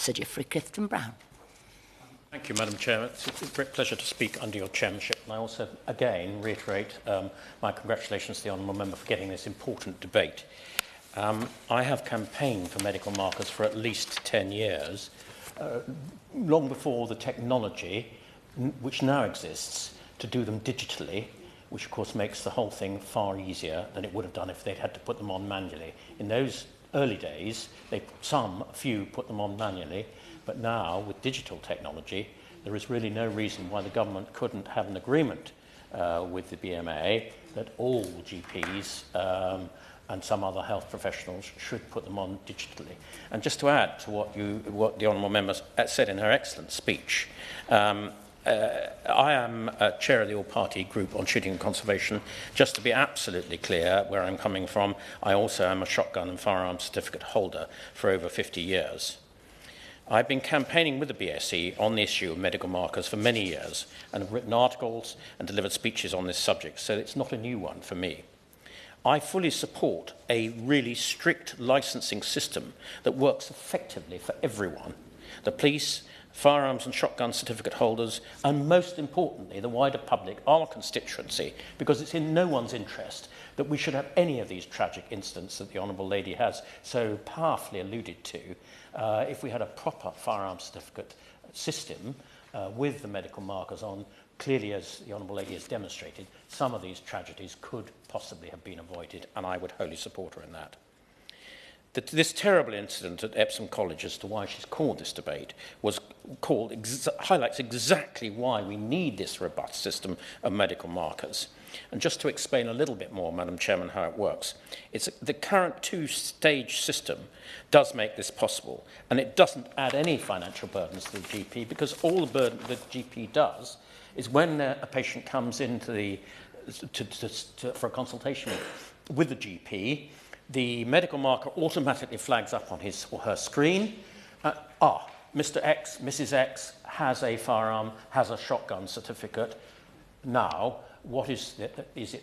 Sir Geoffrey Clifton-Brown. Thank you, Madam Chair. It's a great pleasure to speak under your chairmanship. And I also, again, reiterate my congratulations to the Honourable Member for getting this important debate. I have campaigned for medical markers for at least 10 years, long before the technology, which now exists, to do them digitally, which of course makes the whole thing far easier than it would have done if they'd had to put them on manually. In those early days, a few put them on manually, but now with digital technology, there is really no reason why the government couldn't have an agreement with the BMA that all GPs and some other health professionals should put them on digitally. And just to add to what the Honourable Member said in her excellent speech, I am chair of the all-party group on shooting and conservation. Just to be absolutely clear where I'm coming from, I also am a shotgun and firearms certificate holder for over 50 years. I've been campaigning with the BSE on the issue of medical markers for many years and have written articles and delivered speeches on this subject, so it's not a new one for me. I fully support a really strict licensing system that works effectively for everyone. The police, firearms and shotgun certificate holders, and most importantly, the wider public, our constituency, because it's in no one's interest that we should have any of these tragic incidents that the Honourable Lady has so powerfully alluded to. If we had a proper firearms certificate system with the medical markers on, clearly, as the Honourable Lady has demonstrated, some of these tragedies could possibly have been avoided, and I would wholly support her in that. This terrible incident at Epsom College, as to why she's called this debate, highlights exactly why we need this robust system of medical markers. And just to explain a little bit more, Madam Chairman, how it works, the current two-stage system does make this possible, and it doesn't add any financial burdens to the GP, because all the burden the GP does is when a patient comes into for a consultation with the GP, the medical marker automatically flags up on his or her screen. Mr. X, Mrs. X has a firearm, has a shotgun certificate. Now, what is it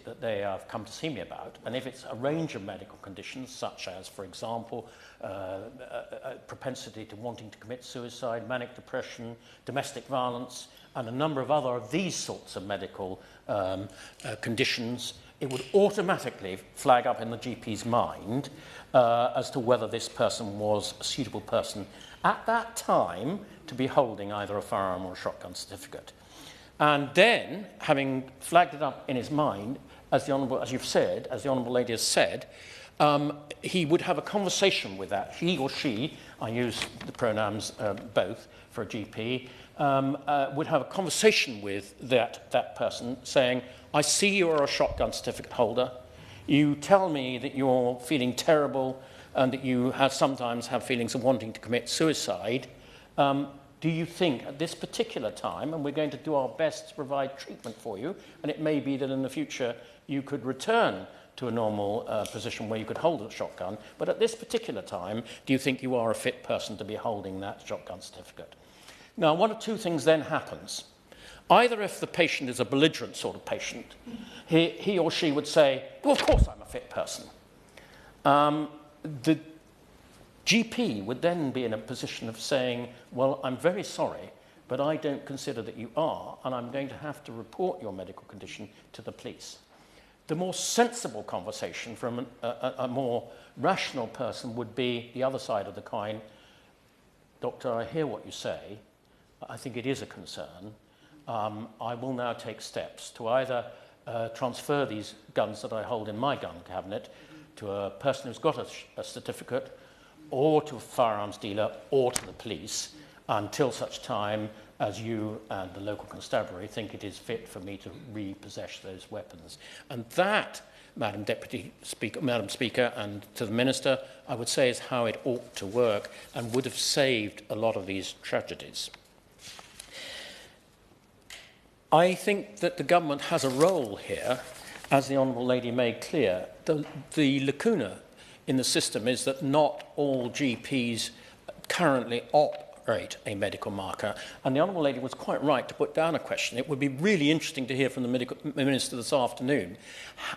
that they have come to see me about? And if it's a range of medical conditions, such as, for example, a propensity to wanting to commit suicide, manic depression, domestic violence, and a number of other of these sorts of medical conditions, it would automatically flag up in the GP's mind as to whether this person was a suitable person at that time to be holding either a firearm or a shotgun certificate. And then, having flagged it up in his mind, as the Honourable Lady has said, he would have a conversation with that. He or she, I use the pronouns both for a GP, would have a conversation with that person saying, I see you're a shotgun certificate holder. You tell me that you're feeling terrible and that you sometimes have feelings of wanting to commit suicide. Do you think at this particular time, and we're going to do our best to provide treatment for you, and it may be that in the future you could return to a normal position where you could hold a shotgun, but at this particular time, do you think you are a fit person to be holding that shotgun certificate? Now, one of two things then happens. Either if the patient is a belligerent sort of patient, he or she would say, well, of course I'm a fit person. The GP would then be in a position of saying, well, I'm very sorry, but I don't consider that you are, and I'm going to have to report your medical condition to the police. The more sensible conversation from a more rational person would be the other side of the coin. Doctor, I hear what you say. I think it is a concern. I will now take steps to either transfer these guns that I hold in my gun cabinet to a person who's got a certificate, or to a firearms dealer, or to the police, until such time as you and the local constabulary think it is fit for me to repossess those weapons. And that, Madam Speaker, and to the Minister, I would say is how it ought to work and would have saved a lot of these tragedies. I think that the government has a role here, as the Honourable Lady made clear. The lacuna in the system is that not all GPs currently operate a medical marker. And the Honourable Lady was quite right to put down a question. It would be really interesting to hear from the Minister this afternoon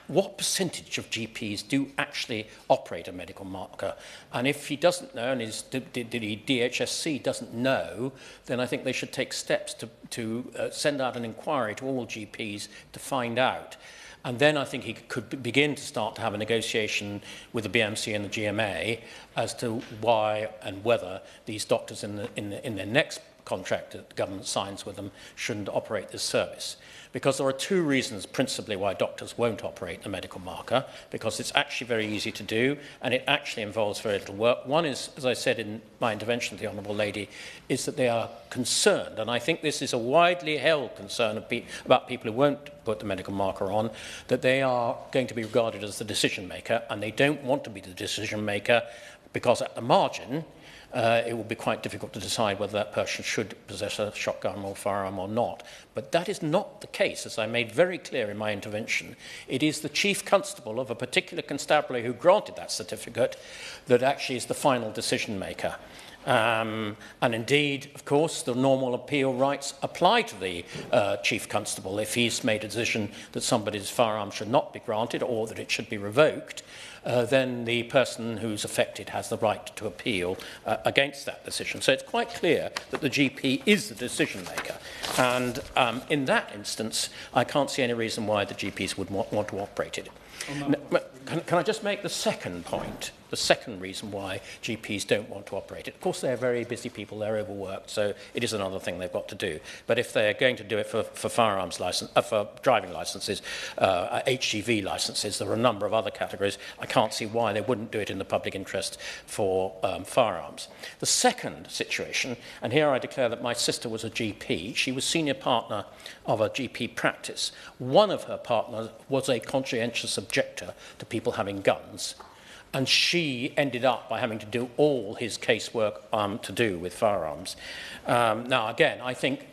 what percentage of GPs do actually operate a medical marker. And if he doesn't know, and his DHSC doesn't know, then I think they should take steps to send out an inquiry to all GPs to find out. And then I think he could begin to start to have a negotiation with the BMC and the GMA as to why and whether these doctors in their next contract that the government signs with them shouldn't operate this service. Because there are two reasons principally why doctors won't operate the medical marker, because it's actually very easy to do and it actually involves very little work. One is, as I said in my intervention to the Honourable Lady, is that they are concerned, and I think this is a widely held concern about people who won't put the medical marker on, that they are going to be regarded as the decision maker, and they don't want to be the decision maker because at the margin it will be quite difficult to decide whether that person should possess a shotgun or firearm or not. But that is not the case, as I made very clear in my intervention. It is the chief constable of a particular constabulary who granted that certificate that actually is the final decision maker. And indeed, of course, the normal appeal rights apply to the chief constable if he's made a decision that somebody's firearm should not be granted or that it should be revoked. Then the person who's affected has the right to appeal against that decision. So it's quite clear that the GP is the decision maker. And in that instance, I can't see any reason why the GPs would want to operate it. Can I just make the second point? The second reason why GPs don't want to operate it. Of course, they're very busy people, they're overworked, so it is another thing they've got to do. But if they're going to do it for firearms license, for driving licenses, HGV licenses, there are a number of other categories. I can't see why they wouldn't do it in the public interest for firearms. The second situation, and here I declare that my sister was a GP. She was senior partner of a GP practice. One of her partners was a conscientious objector to people having guns. And she ended up by having to do all his casework to do with firearms. Now, again, I think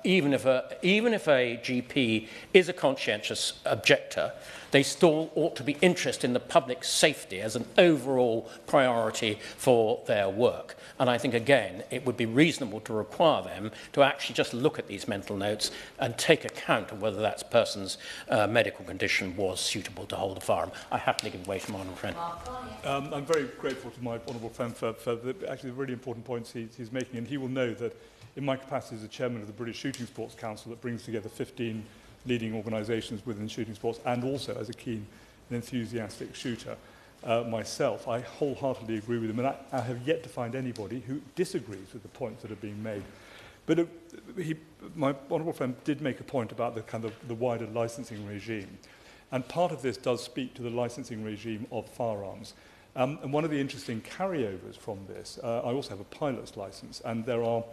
even if a GP is a conscientious objector, they still ought to be interested in the public safety as an overall priority for their work. And I think, again, it would be reasonable to require them to actually just look at these mental notes and take account of whether that person's medical condition was suitable to hold a firearm. I happily give way to my honourable friend. I'm very grateful to my honourable friend for actually the really important points he's making, and he will know that in my capacity as the chairman of the British Shooting Sports Council that brings together 15 leading organisations within shooting sports, and also as a keen and enthusiastic shooter myself, I wholeheartedly agree with him, and I have yet to find anybody who disagrees with the points that are being made. But my honourable friend did make a point about the kind of the wider licensing regime, and part of this does speak to the licensing regime of firearms. And one of the interesting carryovers from this, I also have a pilot's licence, and there are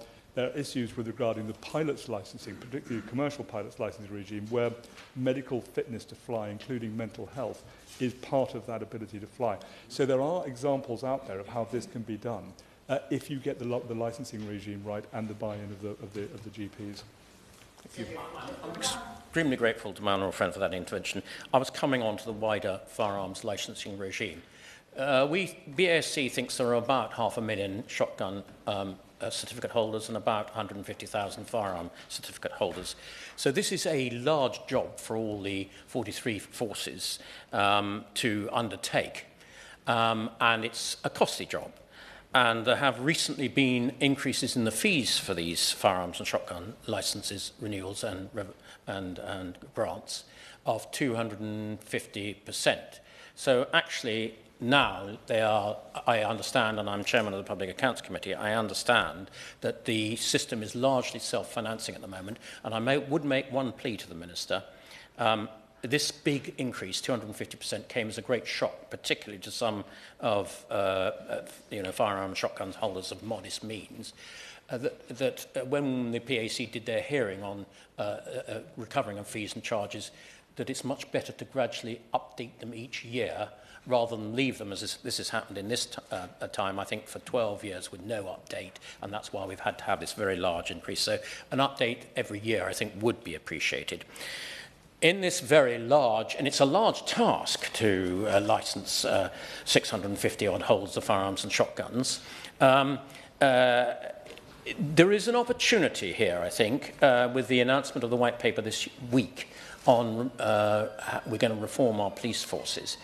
issues with regarding the pilot's licensing, particularly commercial pilot's licensing regime, where medical fitness to fly, including mental health, is part of that ability to fly. So there are examples out there of how this can be done if you get the licensing regime right and the buy-in of the GPs. I'm extremely grateful to my honourable friend for that intervention. I was coming on to the wider firearms licensing regime. BASC thinks there are about 500,000 shotgun certificate holders and about 150,000 firearm certificate holders. So this is a large job for all the 43 forces to undertake, and it's a costly job. And there have recently been increases in the fees for these firearms and shotgun licenses, renewals and grants of 250%. So actually now they are, I understand, and I'm chairman of the Public Accounts Committee, I understand that the system is largely self-financing at the moment, and I would make one plea to the Minister. This big increase, 250%, came as a great shock, particularly to some of firearm and shotgun holders of modest means. That when the PAC did their hearing on recovering of fees and charges, that it's much better to gradually update them each year rather than leave them, as this has happened in this time, I think, for 12 years with no update, and that's why we've had to have this very large increase. So an update every year, I think, would be appreciated. In this very large, and it's a large task to license 650-odd holders of firearms and shotguns, There is an opportunity here, I think, with the announcement of the white paper this week on we're going to reform our police forces.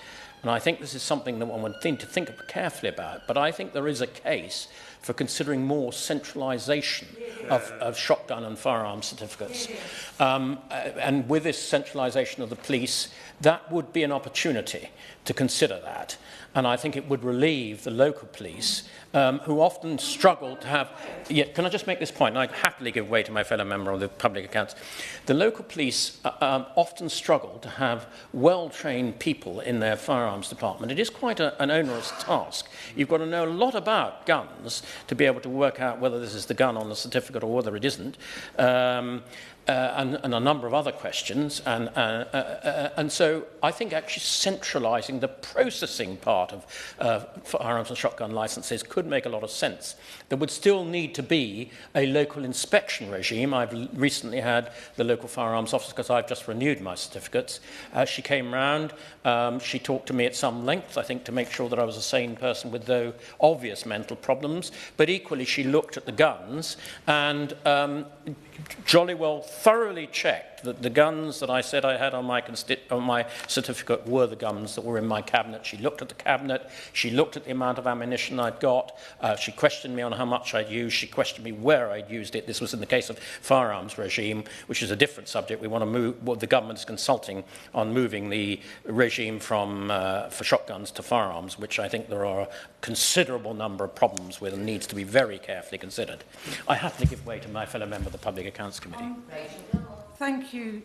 And I think this is something that one would need to think carefully about. But I think there is a case for considering more centralisation of shotgun and firearm certificates. And with this centralisation of the police, that would be an opportunity to consider that. And I think it would relieve the local police, who often struggle to have... Yeah, can I just make this point? And I happily give way to my fellow member of the Public Accounts. The local police often struggle to have well-trained people in their firearms department. It is quite an onerous task. You've got to know a lot about guns to be able to work out whether this is the gun on the certificate or whether it isn't. And a number of other questions. And so I think actually centralising the processing part of firearms and shotgun licences could make a lot of sense. There would still need to be a local inspection regime. I've recently had the local firearms officer, because I've just renewed my certificates. She came round, she talked to me at some length, I think, to make sure that I was a sane person with no obvious mental problems. But equally, she looked at the guns and jolly well thoroughly checked that the guns that I said I had on my certificate were the guns that were in my cabinet. She looked at the cabinet, she looked at the amount of ammunition I'd got, she questioned me on how much I'd used, she questioned me where I'd used it. This was in the case of firearms regime, which is a different subject. We want to move, well, the government's consulting on moving the regime from for shotguns to firearms, which I think there are a considerable number of problems with and needs to be very carefully considered. I happily give way to my fellow member of the Public Accounts Committee. Thank you,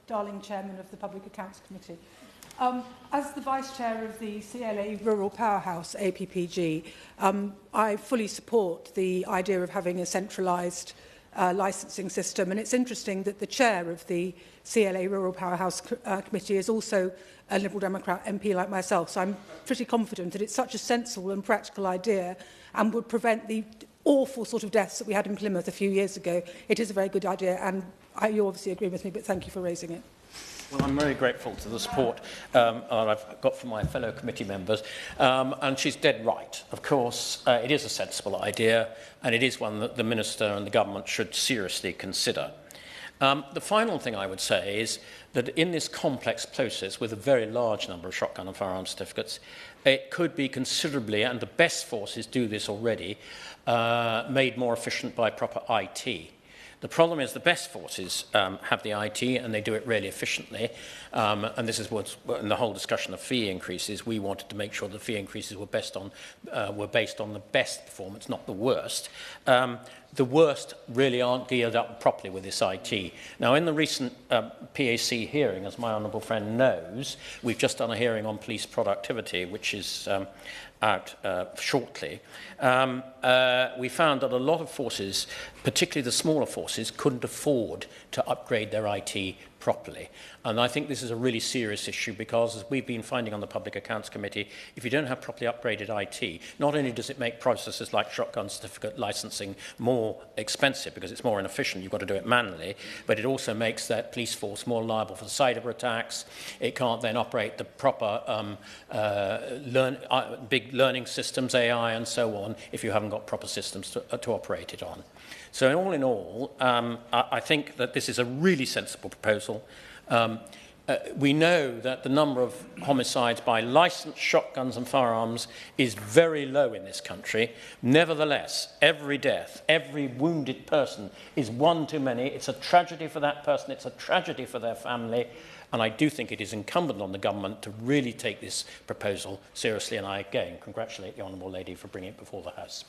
darling Chairman of the Public Accounts Committee. As the Vice Chair of the CLA Rural Powerhouse, APPG, I fully support the idea of having a centralised licensing system. And it's interesting that the Chair of the CLA Rural Powerhouse Committee is also a Liberal Democrat MP like myself. So I'm pretty confident that it's such a sensible and practical idea and would prevent the awful sort of deaths that we had in Plymouth a few years ago. It is a very good idea, and you obviously agree with me, but thank you for raising it. Well, I'm very grateful to the support I've got from my fellow committee members, and she's dead right. Of course, it is a sensible idea, and it is one that the Minister and the Government should seriously consider. The final thing I would say is that in this complex process with a very large number of shotgun and firearm certificates, it could be considerably, and the best forces do this already, made more efficient by proper IT. The problem is the best forces have the IT and they do it really efficiently. And this is what's in the whole discussion of fee increases. We wanted to make sure the fee increases were based on the best performance, not the worst. The worst really aren't geared up properly with this IT. Now, in the recent PAC hearing, as my honourable friend knows, we've just done a hearing on police productivity, which is out shortly. We found that a lot of forces, particularly the smaller forces, couldn't afford to upgrade their IT properly. And I think this is a really serious issue because, as we've been finding on the Public Accounts Committee, if you don't have properly upgraded IT, not only does it make processes like shotgun certificate licensing more expensive because it's more inefficient, you've got to do it manually, but it also makes that police force more liable for cyber attacks. It can't then operate the proper big learning systems, AI and so on, if you haven't got proper systems to operate it on. So all in all, I think that this is a really sensible proposal. We know that the number of homicides by licensed shotguns and firearms is very low in this country. Nevertheless, every death, every wounded person is one too many. It's a tragedy for that person. It's a tragedy for their family. And I do think it is incumbent on the government to really take this proposal seriously. And I, again, congratulate the Honourable Lady for bringing it before the House.